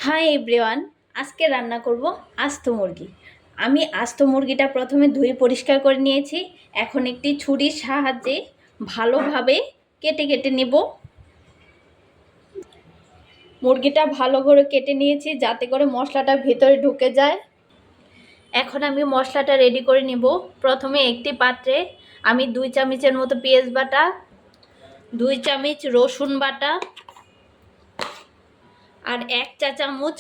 Hi everyone, আজকে রান্না করব আস্ত মুরগি। আমি আস্ত মুরগিটা প্রথমে ধুয়ে পরিষ্কার করে নিয়েছি। এখন একটি ছুরির সাহায্যে ভালোভাবে কেটে কেটে নেব। মুরগিটা ভালো করে কেটে নিয়েছি যাতে করে মশলাটা ভেতরে ঢুকে যায়। এখন আমি মশলাটা রেডি করে নেব। প্রথমে একটি পাত্রে আমি 2 চামচের মতো পেঁয়াজ বাটা, 2 চামচ রসুন বাটা আর 1 চা চামচ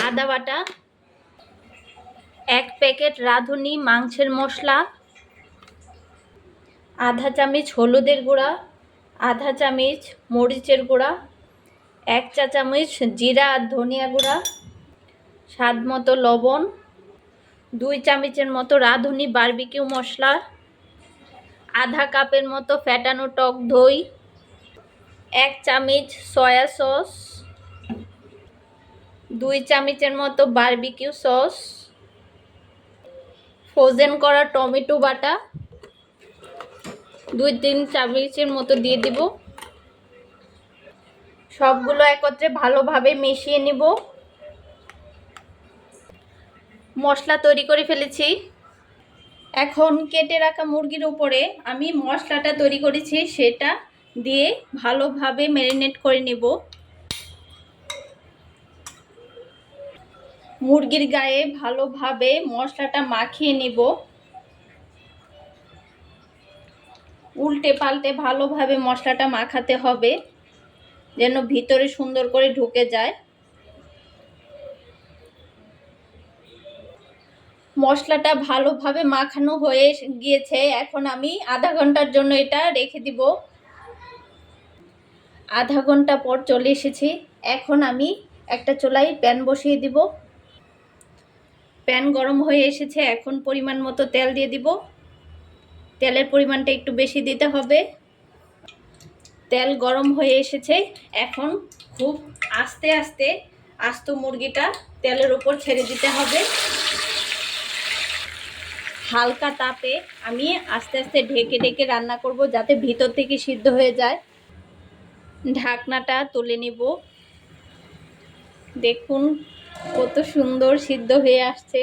আদা বাটা, 1 প্যাকেট রাঁধুনি মাংসের মশলা, আধা চামচ হলুদের গুঁড়া, আধা চামচ মরিচের গুঁড়া, 1 চা চামচ জিরা আর ধনিয়া গুঁড়া, স্বাদ মতো লবণ, 2 চামচের মতো রাঁধুনি বারবিকিউ মশলা, আধা কাপের মতো ফ্যাটানো টক দই, 1 চামচ সয়া সস, 2 চামচের মতো বারবিকিউ সস, ফ্রোজেন করা টমেটো বাটা 2-3 চামচের মতো দিয়ে দিব। সবগুলো একত্রে ভালোভাবে মিশিয়ে নিব। মশলা তৈরি করে ফেলেছি। এখন কেটে রাখা মুরগির উপরে আমি মশলাটা তৈরি করেছি সেটা দিয়ে ভালোভাবে ম্যারিনেট করে নেব। মুরগির গায়ে ভালোভাবে মশলাটা মাখিয়ে নেব। উল্টে পাল্টে ভালোভাবে মশলাটা মাখাতে হবে যেন ভিতরে সুন্দর করে ঢুকে যায়। মশলাটা ভালোভাবে মাখানো হয়ে গিয়েছে। এখন আমি আধা ঘন্টার জন্য এটা রেখে দিব। আধা ঘন্টা পর চলে এসেছি। এখন আমি একটা চুলায় প্যান বসিয়ে দিব। প্যান গরম হয়ে এসেছে। এখন পরিমাণ মতো তেল দিয়ে দিব। তেলের পরিমাণটা একটু বেশি দিতে হবে। তেল গরম হয়ে এসেছে। এখন খুব আস্তে আস্তে আস্ত মুরগিটা তেলের উপর ছেড়ে দিতে হবে। হালকা তাপে আমি আস্তে আস্তে ঢেকে ঢেকে রান্না করব যাতে ভিতর থেকে সিদ্ধ হয়ে যায়। ঢাকনাটা তুলে নিব। দেখুন কত সুন্দর সিদ্ধ হয়ে আসছে।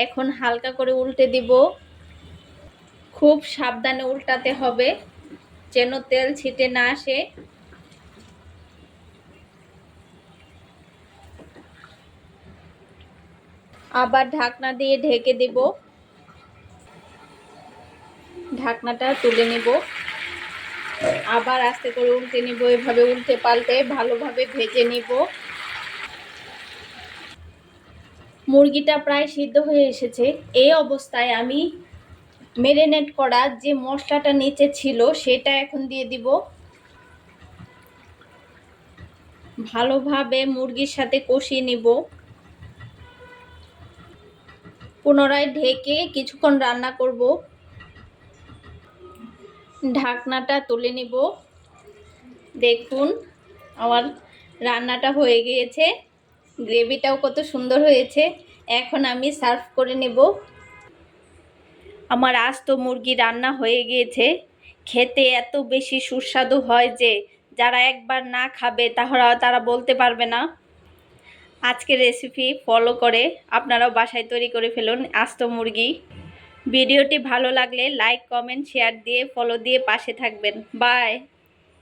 এখন হালকা করে উল্টে দিব। খুব সাবধানে উল্টাতে হবে যেন তেল ছিটে না আসে। আবার ঢাকনা দিয়ে ঢেকে দেব। ঢাকনাটা তুলে নেব। আবার আস্তে করে উল্টে নিব। এভাবে উল্টে পাল্টে ভালোভাবে ভেজে নিব। মুরগিটা প্রায় সিদ্ধ হয়ে এসেছে। এই অবস্থায় আমি ম্যারিনেট করা যে মশলাটা নিচে ছিল সেটা এখন দিয়ে দিব। ভালোভাবে মুরগির সাথে কষিয়ে নিব। পুনরায় ঢেকে কিছুক্ষণ রান্না করব। ঢাকনাটা তুলে নিব। দেখুন আমার রান্নাটা হয়ে গিয়েছে। গ্রেভিটাও কত সুন্দর হয়েছে। এখন আমি সার্ভ করে নেব। আমার আস্ত মুরগি রান্না হয়ে গিয়েছে। খেতে এত বেশি সুস্বাদু হয় যে যারা একবার না খাবে তারা বলতে পারবে না। আজকের রেসিপি ফলো করে আপনারাও বাসায় তৈরি করে ফেলুন আস্ত মুরগি। ভিডিওটি ভালো লাগলে লাইক, কমেন্ট, শেয়ার দিয়ে ফলো দিয়ে পাশে থাকবেন। বাই।